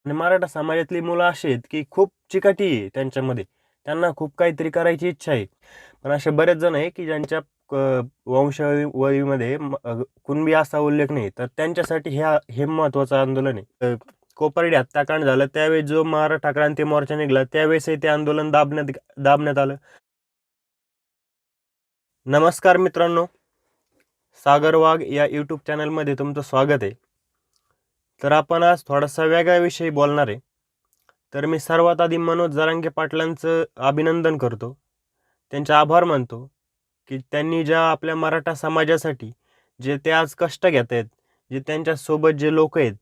आणि मराठा समाजातली मुलं अशी आहेत की खूप चिकाटी आहे त्यांच्यामध्ये. त्यांना खूप काहीतरी करायची इच्छा आहे. पण असे बरेच जण आहे की ज्यांच्या वंशावळीमध्ये कुणबी असा उल्लेख नाही. तर त्यांच्यासाठी हे महत्त्वाचं आंदोलन आहे. कोपर्डी हत्याकांड झालं त्यावेळेस जो मराठा क्रांती मोर्चा निघाला त्यावेळेसही ते आंदोलन दाबण्यात आलं. नमस्कार मित्रांनो, सागर वाघ या यूट्यूब चॅनलमध्ये तुमचं स्वागत आहे. तर आपण आज थोडासा वेगळ्या विषयी बोलणार आहे. तर मी सर्वात आधी मनोज जरांगे पाटलांचं अभिनंदन करतो. त्यांचे आभार मानतो की त्यांनी ज्या आपल्या मराठा समाजासाठी जे ते आज कष्ट घेत आहेत, जे त्यांच्यासोबत जे लोक आहेत,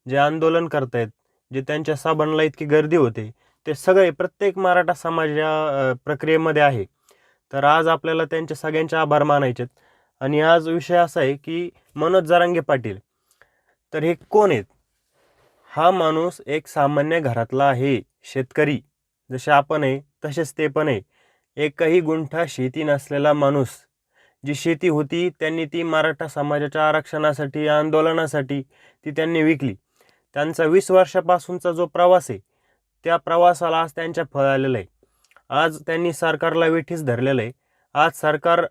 जे आंदोलन करत आहेत, जे त्यांच्या सभांना इतकी गर्दी होते, ते सगळे प्रत्येक मराठा समाज या प्रक्रियेमध्ये आहे. तर आज आपल्याला त्यांचे सगळ्यांचे आभार मानायचे. आणि आज विषय असा आहे की मनोज जरांगे पाटील, तर हे कोण आहेत? हा माणूस एक सामान्य घरातला आहे, शेतकरी. जसे आपण आहे तसेच ते पण आहे. एकही गुंठा शेती नसलेला माणूस. जी शेती होती त्यांनी ती मराठा समाजाच्या आरक्षणासाठी, आंदोलनासाठी ती त्यांनी विकली. त्यांचा 20 वर्षापासूनचा जो प्रवास आहे, त्या प्रवासाला आज त्यांच्या फळ आलेलं आहे. आज त्यांनी सरकारला वेठीस धरलेलं आहे. आज सरकार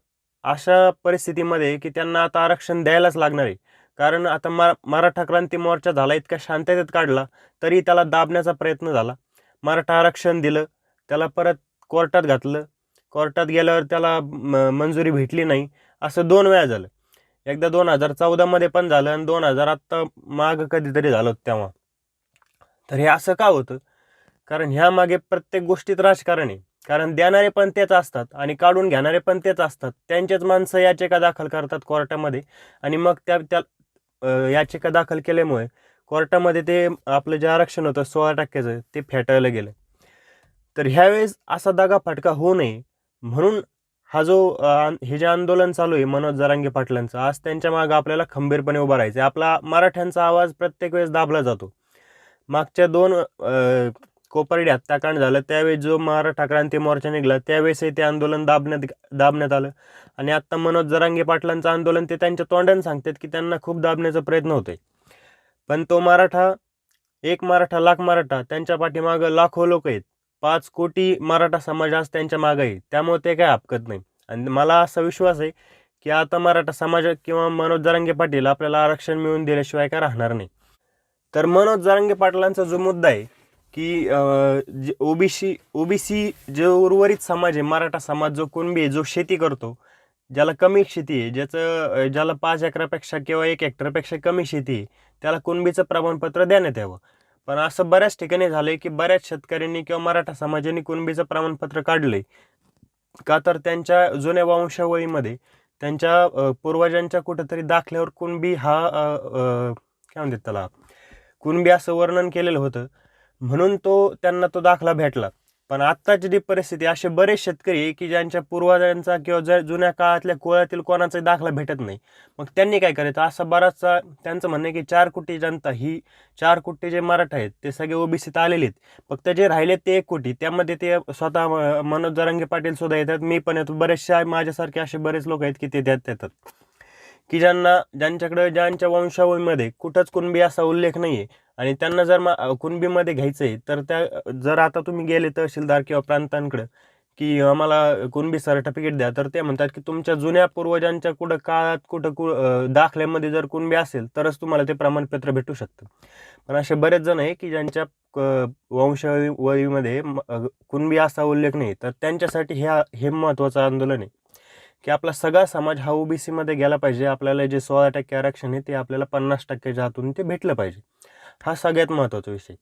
अशा परिस्थितीमध्ये आहे की त्यांना आता आरक्षण द्यायलाच लागणार आहे. कारण आता मराठा क्रांती मोर्चा झाला, इतक्या शांततेत काढला, तरी त्याला दाबण्याचा प्रयत्न झाला. मराठा आरक्षण दिलं, त्याला परत कोर्टात घातलं. कोर्टात गेल्यावर त्याला मंजुरी भेटली नाही. असं 2 वेळा झालं. एकदा 2014मध्ये पण झालं आणि 2000 आत्ता मागं कधीतरी झालं होतं तेव्हा. तर हे असं का होतं? कारण ह्यामागे प्रत्येक गोष्टीत राजकारण आहे. कारण देणारे पण तेच असतात आणि काढून घेणारे पण तेच असतात. त्यांचेच माणसं याचिका दाखल करतात कोर्टामध्ये आणि मग त्या त्या याचिका दाखल केल्यामुळे कोर्टामध्ये ते आपलं जे आरक्षण होतं 16% ते फेटाळलं गेलं. तर ह्यावेळेस असा दगाफटका होऊ नये म्हणून हा जो हे जे आंदोलन चालू आहे मनोज जरांगे पाटलांचं, आज त्यांच्या मागं आपल्याला खंबीरपणे उभा राहायचं आहे. आपला मराठ्यांचा आवाज प्रत्येक वेळेस दाबला जातो. मागच्या 2 कोपर्डी हत्याकांड झालं त्यावेळेस जो मराठा क्रांती मोर्चा निघाला त्यावेळेसही ते आंदोलन दाबण्यात आलं. आणि आत्ता मनोज जरांगे पाटलांचं आंदोलन ते त्यांच्या तोंडाने सांगतात की त्यांना खूप दाबण्याचा प्रयत्न होतोय. पण तो मराठा, एक मराठा लाख मराठा, त्यांच्या पाठीमागं लाखो लोक आहेत. 5 कोटी मराठा समाज आज त्यांच्या मागे आहे. त्यामुळे ते काय हरकत नाही. आणि मला असा विश्वास आहे की आता मराठा समाज किंवा मनोज जरांगे पाटील आपल्याला आरक्षण मिळवून दिल्याशिवाय काय राहणार नाही. तर मनोज जरांगे पाटलांचा जो मुद्दा आहे की ओबीसी जो उर्वरित समाज आहे, मराठा समाज जो कुणबी आहे, जो शेती करतो, ज्याला कमी शेती आहे, ज्याला 5 एकरापेक्षा किंवा 1 हेक्टरपेक्षा कमी शेती आहे, त्याला कुणबीचं प्रमाणपत्र देण्यात यावं. पण असं बऱ्याच ठिकाणी झालंय की बऱ्याच शेतकऱ्यांनी किंवा मराठा समाजाने कुणबीचं प्रमाणपत्र काढलंय. का तर त्यांच्या जुन्या वंशावळीमध्ये त्यांच्या पूर्वजांच्या कुठंतरी दाखल्यावर कुणबी हा काय म्हणतात त्याला, कुणबी असं वर्णन केलेलं होतं, म्हणून त्यांना तो दाखला भेटला. पण आत्ताची जी परिस्थिती, असे बरेच शेतकरी आहे की ज्यांच्या पूर्वजांचा किंवा जुन्या काळातल्या कुळातील कोणाचाही दाखला भेटत नाही. मग त्यांनी काय करायचं? असा बराचसा त्यांचं म्हणणं आहे की 4 कोटी जनता, ही 4 कोटी जे मराठा आहेत ते सगळे ओबीसीत आलेले आहेत. फक्त जे राहिलेत ते 1 कोटी, त्यामध्ये ते स्वतः मनोज जरांगे पाटील सुद्धा येतात, मी पण येतो, बरेचसे माझ्यासारखे असे बरेच लोक आहेत की ते त्यात येतात, की ज्यांच्या वंशावळीमध्ये कुठंच कुणबी असा उल्लेख नाही आहे. आणि त्यांना जर कुणबीमध्ये घ्यायचं आहे तर जर आता तुम्ही गेले तहसीलदार किंवा प्रांतांकडं की आम्हाला कुणबी सर्टिफिकेट द्या, तर ते म्हणतात की तुमच्या जुन्या पूर्वजांच्या काळात दाखल्यामध्ये जर कुणबी असेल तरच तुम्हाला ते प्रमाणपत्र भेटू शकतं. पण असे बरेच जण आहे की ज्यांच्या वंशावळीमध्ये कुणबी असा उल्लेख नाही. तर त्यांच्यासाठी हे महत्त्वाचं आंदोलन आहे की आपला सगळा समाज हा ओबीसीमध्ये गेला पाहिजे. आपल्याला जे 16% आरक्षण आहे ते आपल्याला 50%च्या हातून ते भेटलं पाहिजे. हा सगळ्यात महत्त्वाचा विषय.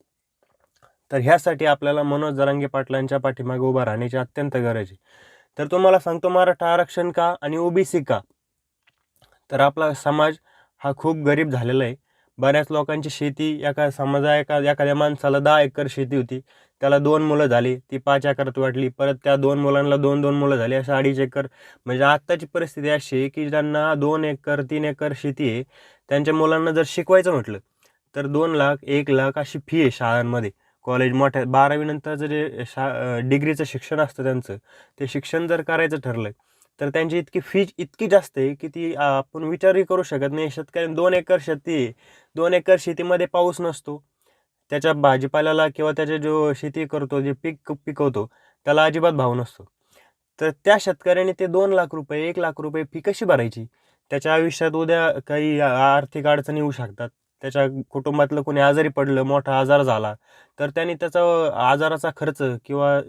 तर ह्यासाठी आपल्याला मनोज जरांगे पाटलांच्या पाठीमागे उभा राहण्याची अत्यंत गरज आहे. तर तुम्हाला सांगतो, मराठा आरक्षण का आणि ओबीसी का? तर आपला समाज हा खूप गरीब झालेला आहे. बऱ्याच लोकांची शेती, एखाद्या माणसाला 10 एकर शेती होती, त्याला 2 मुलं झाली, ती 5 एकरात वाढली, परत त्या 2 मुलांना 2-2 मुलं झाली, असं 2.5 एकर. म्हणजे आत्ताची परिस्थिती अशी आहे की ज्यांना 2 एकर 3 एकर शेती आहे, त्यांच्या मुलांना जर शिकवायचं म्हटलं तर 2 लाख 1 लाख अशी फी आहे शाळांमध्ये. कॉलेज मोठ्या 12वी नंतरचं जे डिग्रीचं शिक्षण असतं त्यांचं, ते शिक्षण जर करायचं ठरलं तर त्यांची फी इतकी जास्त आहे की ती आपण विचारही करू शकत नाही. शेतकऱ्यांनी 2 एकर शेती आहे, 2 एकर शेतीमध्ये पाऊस नसतो. त्याच्या भाजीपाल्याला किंवा त्याचे जो शेती करतो, जे पीक पिकवतो, त्याला अजिबात भाव नसतो. तर त्या शेतकऱ्याने ते 2 लाख रुपये, 1 लाख रुपये फी कशी भरायची? त्याच्या आयुष्यात उद्या काही आर्थिक अडचणी येऊ शकतात. त्याच्या कुटुंबातलं कोणी आजारी पडलं, मोठा आजार झाला, तर त्याने त्याचा आजाराचा खर्च किंवा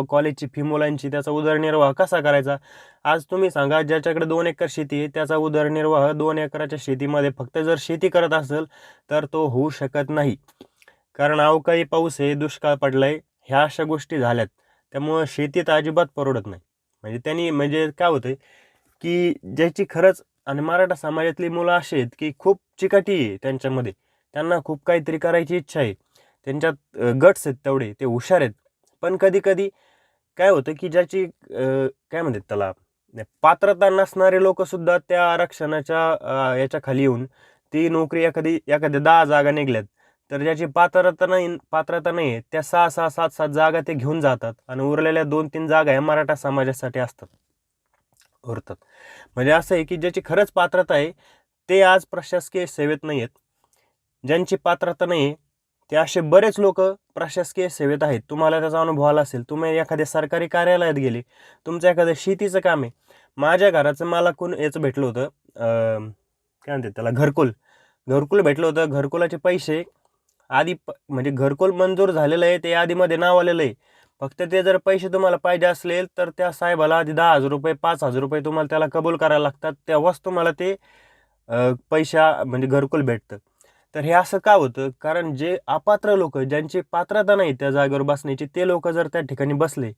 कॉलेजची फी मुलांची, त्याचा उदरनिर्वाह कसा करायचा? आज तुम्ही सांगा, ज्याच्याकडे 2 एकर शेती आहे, त्याचा उदरनिर्वाह 2 एकराच्या शेतीमध्ये फक्त जर शेती करत असेल, तर तो होऊ शकत नाही. कारण अवकाळी पाऊस आहे, दुष्काळ पडलाय, ह्या अशा गोष्टी झाल्यात. त्यामुळं शेतीत अजिबात परवडत नाही. म्हणजे त्यांनी म्हणजे काय होतंय, की ज्याची खरंच आणि मराठा समाजातली मुलं अशी आहेत, की खूप चिकाटी आहे त्यांच्यामध्ये. त्यांना खूप काहीतरी करायची इच्छा आहे. त्यांच्यात गट्स आहेत तेवढे, ते हुशार आहेत. पण कधी-कधी काय होतं, की ज्याची काय म्हणतात त्याला, पात्रता नसणारे लोकंसुद्धा त्या आरक्षणाच्या याच्या खाली येऊन ती नोकरी एखाद्या 10 जागा निघल्यात, तर ज्याची पात्रता नाही आहे, त्या 6-6, 7-7 जागा ते घेऊन जातात आणि उरलेल्या 2-3 जागा या मराठा समाजासाठी उरतात. म्हणजे असं आहे, की ज्याची खरंच पात्रता आहे, ते आज प्रशासकीय सेवेत नाही आहेत. ज्यांची पात्रता नाही आहे, ते असे बरेच लोकं प्रशासकीय सेवेत आहेत. तुम्हाला त्याचा अनुभव आला असेल. तुम्ही एखाद्या सरकारी कार्यालयात गेले, तुमचं एखादं शेतीचं काम आहे. माझ्या घराचं मला याचं भेटलं होतं, काय म्हणतात त्याला, घरकुल भेटलं होतं. घरकुलाचे पैसे आधी म्हणजे घरकुल मंजूर झालेलं आहे, ते यादीमध्ये नाव आलेलं आहे. फक्त ते जर पैसे तुम्हाला पाहिजे असलेल, तर त्या साहेबाला आधी 10,000 रुपये, 5,000 रुपये तुम्हाला त्याला कबूल करायला लागतात. तेव्हाच तुम्हाला ते पैसा म्हणजे घरकुल भेटतं. तर हे असं का होतं? कारण जे अपात्र लोकं, ज्यांची पात्रता नाही त्या जागेवर बसण्याची, ते लोकं जर त्या ठिकाणी बसले,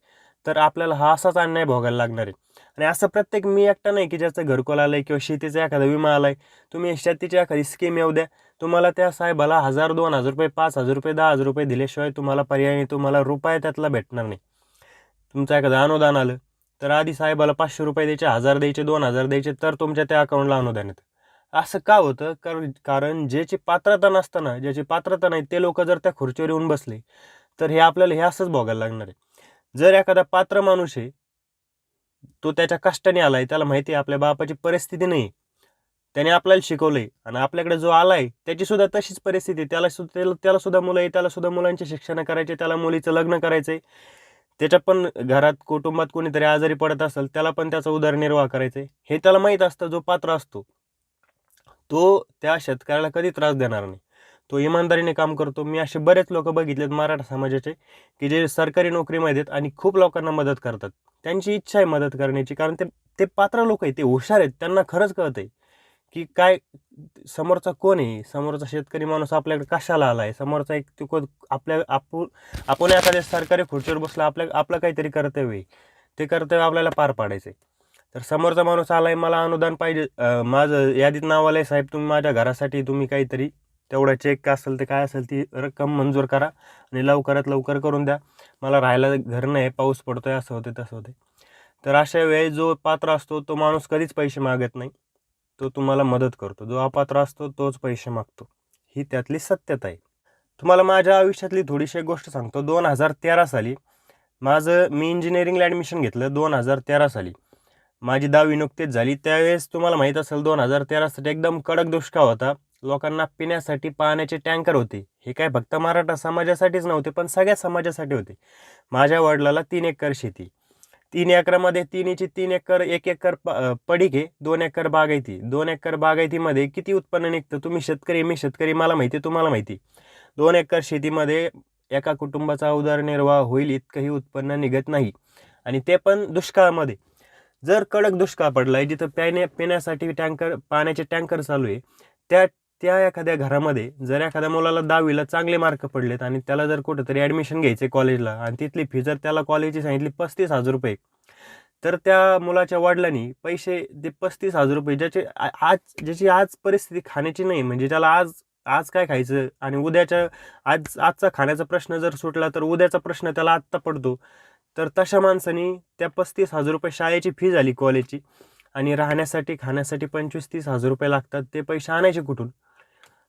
तर आपल्याला हा असाच अन्याय भोगायला लागणार आहे. आणि असं प्रत्येक मी एकटा नाही, की ज्याचं घरकुल आलंय किंवा शेतीचा एखादा विमा आलाय. तुम्ही शेतीची एखादी स्कीम येऊ द्या, तुम्हाला त्या साहेबाला 1,000, 2,000 रुपये, 5,000 रुपये, 10,000 रुपये दिल्याशिवाय तुम्हाला पर्याय नाही, तुम्हाला रुपया त्यातला भेटणार नाही. तुमचं एखादं अनुदान आलं, तर आधी साहेबाला 500 रुपये द्यायचे, 1,000 द्यायचे, 2,000 द्यायचे, तर तुमच्या त्या अकाउंटला अनुदान येतं. असं का होतं? कारण कारण ज्याची पात्रता नसताना, ज्याची पात्रता नाही, ते लोक जर त्या खुर्चीवर येऊन बसले, तर हे आपल्याला हे असंच भोगायला लागणार आहे. जर एखादा पात्र माणूस आहे, तो त्याच्या कष्टाने आलाय, त्याला माहिती आहे आपल्या बापाची परिस्थिती नाही, त्याने आपल्याला शिकवलंय आणि आपल्याकडे जो आलाय त्याची सुद्धा तशीच परिस्थिती, त्याला सुद्धा मुलं आहे, त्याला सुद्धा मुलांचे शिक्षण करायचे, त्याला मुलीचं लग्न करायचंय, त्याच्या पण घरात कुटुंबात कोणीतरी आजारी पडत असेल, त्याला पण त्याचा उदरनिर्वाह करायचा आहे, हे त्याला माहीत असतं. जो पात्र असतो तो त्या शेतकऱ्याला कधी त्रास देणार नाही, तो इमानदारीने काम करतो. मी असे बरेच लोक बघितलेत मराठा समाजाचे, की जे सरकारी नोकरीमध्ये आहेत आणि खूप लोकांना मदत करतात. त्यांची इच्छा आहे मदत करण्याची, कारण ते ते पात्र लोक आहेत, ते हुशार आहेत, त्यांना खरंच कळतंय की काय समोरचा कोण आहे, समोरचा शेतकरी माणूस आपल्याकडे कशाला आला आहे, समोरचा एक आपण एखाद्या सरकारी खुर्चीवर बसला, आपलं काहीतरी कर्तव्य आहे, ते कर्तव्य आपल्याला पार पाडायचं आहे. तर समोरचा माणूस आलाय, मला अनुदान पाहिजे, माझं यादीत नाव आलंय, साहेब तुम्ही माझ्या घरासाठी तुम्ही काहीतरी तेवढा चेक असेल ते काय असेल ती रक्कम मंजूर करा आणि लवकरात लवकर करून द्या, मला राहायला घर नाही, पाऊस पडतोय, असं होते तसं होते. तर अशा वेळी जो पात्र असतो तो माणूस कधीच पैसे मागत नाही, तो तुम्हाला मदत करतो. जो अपात्र असतो तोच पैसे मागतो, ही त्यातली सत्यता आहे. तुम्हाला माझ्या आयुष्यातली थोडीशी एक गोष्ट सांगतो. 2013 साली मी इंजिनिअरिंगला ॲडमिशन घेतलं. 2013 साली माझी 10वी नुकतीच झाली. त्यावेळेस तुम्हाला माहीत असेल 2013 साठी एकदम कडक दुष्काळ होता. लोकांना पिण्यासाठी पाण्याचे टँकर होते. हे काय फक्त मराठा समाजासाठीच नव्हते, पण सगळ्या समाजासाठी होते. माझ्या वडिलाला 3 एकर शेती. 3 एकरामध्ये 3 एकर, 1 एकर पडीक आहे, 2 एकर बागायती. 2 एकर बागायतीमध्ये किती उत्पन्न निघतं? तुम्ही शेतकरी, मी शेतकरी, मला माहिती, तुम्हाला माहिती. 2 एकर शेतीमध्ये एका कुटुंबाचा उदरनिर्वाह होईल इतकंही उत्पन्न निघत नाही, आणि ते पण दुष्काळामध्ये. जर कडक दुष्काळ पडलाय, जिथं पिण्यासाठी पाण्याचे टँकर चालू आहे, त्या त्या एखाद्या घरामध्ये जर एखाद्या मुलाला 10वीला चांगले मार्क पडलेत आणि त्याला जर कुठंतरी ॲडमिशन घ्यायचे कॉलेजला, आणि तिथली फी जर त्याला कॉलेजची सांगितली 35,000 रुपये, तर त्या मुलाच्या वडिलांनी पैसे ते 35,000 रुपये, ज्याची आज परिस्थिती खाण्याची नाही, म्हणजे त्याला आज काय खायचं आणि आजचा खाण्याचा प्रश्न जर सुटला तर उद्याचा प्रश्न त्याला आत्ता पडतो. तर तशा माणसानी त्या 35,000 रुपये शाळेची फी झाली कॉलेजची, आणि राहण्यासाठी खाण्यासाठी 25-30,000 रुपये लागतात, ते पैसे आणायचे कुठून?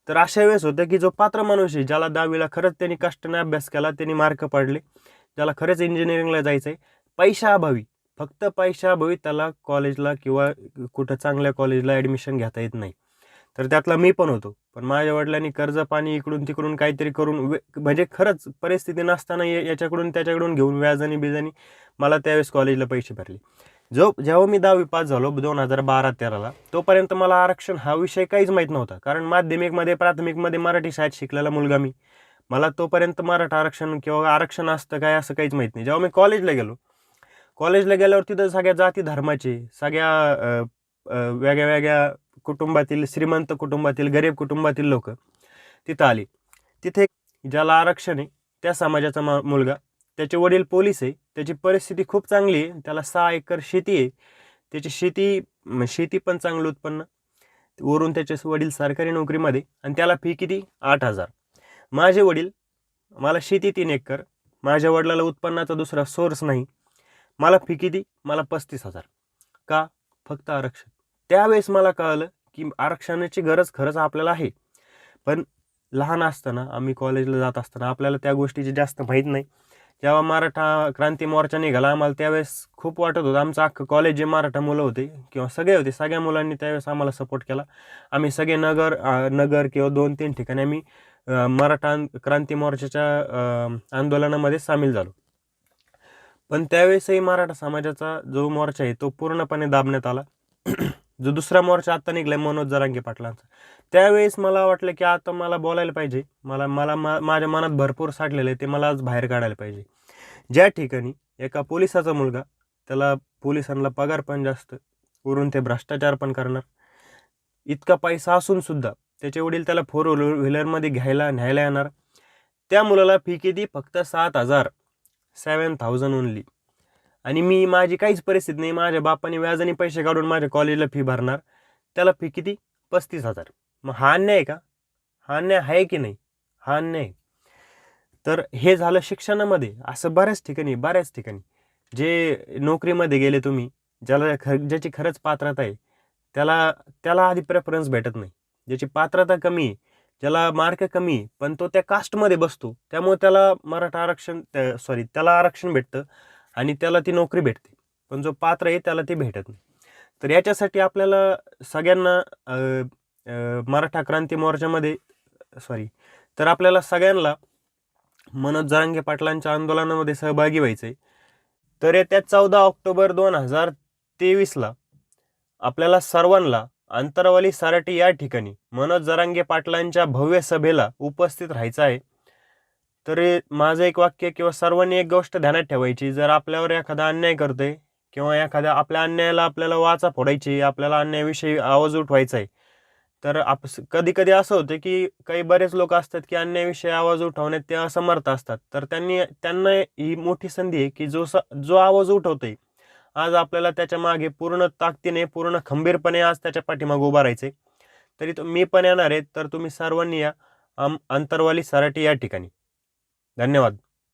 तर अशा वेळेस होतं की जो पात्र माणूस आहे, ज्याला 10वीला खरंच त्यांनी कष्टाने अभ्यास केला, त्यांनी मार्क पडले, ज्याला खरंच इंजिनिअरिंगला जायचं आहे, पैशाअभावी, फक्त पैशाअभावी त्याला कॉलेजला किंवा कुठं चांगल्या कॉलेजला ॲडमिशन घेता येत नाही. तर त्यातला मी पण होतो. पण माझ्या वडिलांनी कर्ज पाणी इकडून तिकडून काहीतरी करून म्हणजे खरंच परिस्थिती नसताना याच्याकडून त्याच्याकडून घेऊन व्याजाने बिजानी मला त्यावेळेस कॉलेजला पैसे भरले. जेव्हा मी 10वी पास झालो 2012-13ला, तोपर्यंत मला आरक्षण हा विषय काहीच माहीत नव्हता. कारण माध्यमिकमध्ये प्राथमिकमध्ये मराठी शाळेत शिकलेला मुलगा मी. मला तोपर्यंत मराठा आरक्षण किंवा आरक्षण असतं काय असं काहीच माहीत नाही. जेव्हा मी कॉलेजला गेल्यावर तिथं सगळ्या जाती धर्माचे, सगळ्या वेगळ्या वेगळ्या कुटुंबातील, श्रीमंत कुटुंबातील, गरीब कुटुंबातील लोक तिथं आली. तिथे ज्याला आरक्षण आहे त्या समाजाचा मुलगा, त्याचे वडील पोलीस आहे, त्याची परिस्थिती खूप चांगली आहे, त्याला 6 एकर शेती आहे, त्याची शेती पण चांगलं उत्पन्न, वरून त्याचे वडील सरकारी नोकरीमध्ये, आणि त्याला फी किती 8,000. माझे वडील, मला शेती 3 एकर, माझ्या वडिलाला उत्पन्नाचा दुसरा सोर्स नाही, मला फी किती, मला 35,000. का? फक्त आरक्षण. त्यावेळेस मला कळलं की आरक्षणाची गरज खरंच आपल्याला आहे. पण लहान असताना, आम्ही कॉलेजला जात असताना आपल्याला त्या गोष्टीची जास्त माहीत नाही. जेव्हा मराठा क्रांती मोर्चा निघाला, आम्हाला त्यावेळेस खूप वाटत होतं, आमचं अख्खं कॉलेज जे मराठा मुलं होते किंवा सगळे होते, सगळ्या मुलांनी त्यावेळेस आम्हाला सपोर्ट केला. आम्ही सगळे नगर किंवा 2-3 ठिकाणी आम्ही मराठा क्रांती मोर्चाच्या आंदोलनामध्ये सामील झालो. पण त्यावेळेसही मराठा समाजाचा जो मोर्चा आहे तो पूर्णपणे दाबण्यात आला. जो दुसरा मोर्चा आता निघलाय मनोज जरांगे पाटलांचा, त्यावेळेस मला वाटलं की आता मला बोलायला पाहिजे, माझ्या मनात भरपूर साठलेलं आहे, ते मला आज बाहेर काढायला पाहिजे. ज्या ठिकाणी एका पोलिसाचा मुलगा, त्याला पोलिसांना पगार पण जास्त, वरून ते भ्रष्टाचार पण करणार, इतका पैसा असून सुद्धा त्याचे वडील त्याला 4 व्हीलरमध्ये न्यायला येणार, त्या मुलाला फी किती, फक्त 7,000, 7,000 ओनली. आणि माझी काहीच परिस्थिती नाही, माझ्या बापाने व्याजाने पैसे काढून माझ्या कॉलेजला फी भरणार, त्याला फी किती, 35,000. मग हा अन्याय आहे का? हा अन्याय आहे की नाही? हा अन्याय. तर हे झालं शिक्षणामध्ये. असं बऱ्याच ठिकाणी जे नोकरीमध्ये गेले तुम्ही, ज्याची खरंच पात्रता आहे, त्याला आधी प्रेफरन्स भेटत नाही. ज्याची पात्रता कमी आहे, ज्याला मार्क कमी आहे, पण तो त्या कास्टमध्ये बसतो, त्यामुळे त्याला आरक्षण भेटतं आणि त्याला ती नोकरी भेटते. पण जो पात्र आहे त्याला ती भेटत नाही. तर याच्यासाठी आपल्याला सगळ्यांना मराठा क्रांती मोर्चामध्ये तर आपल्याला सगळ्यांना मनोज जरांगे पाटलांच्या आंदोलनामध्ये सहभागी व्हायचं आहे. तर येत्या 14 ऑक्टोबर 2023ला आपल्याला सर्वांना अंतरवाली सराटी या ठिकाणी मनोज जरांगे पाटलांच्या भव्य सभेला उपस्थित राहायचं आहे. तर माझं एक वाक्य किंवा सर्वांनी एक गोष्ट ध्यानात ठेवायची, जर आपल्यावर एखादा अन्याय करतोय किंवा एखाद्या आपल्या अन्यायाला आपल्याला वाचा फोडायची, आपल्याला अन्यायाविषयी आवाज उठवायचा आहे, तर कधी कधी असं होतं की काही बरेच लोक असतात की अन्यायाविषयी आवाज उठवण्यात ते असमर्थ असतात. तर त्यांना ही मोठी संधी आहे की जो आवाज उठवतोय, आज आपल्याला त्याच्या मागे पूर्ण ताकदीने, पूर्ण खंबीरपणे आज त्याच्या पाठीमागे उभा राहायचंय. तरी मी पण येणार आहे. तर तुम्ही सर्वांनी या अंतरवाली सराटी या ठिकाणी. धन्यवाद.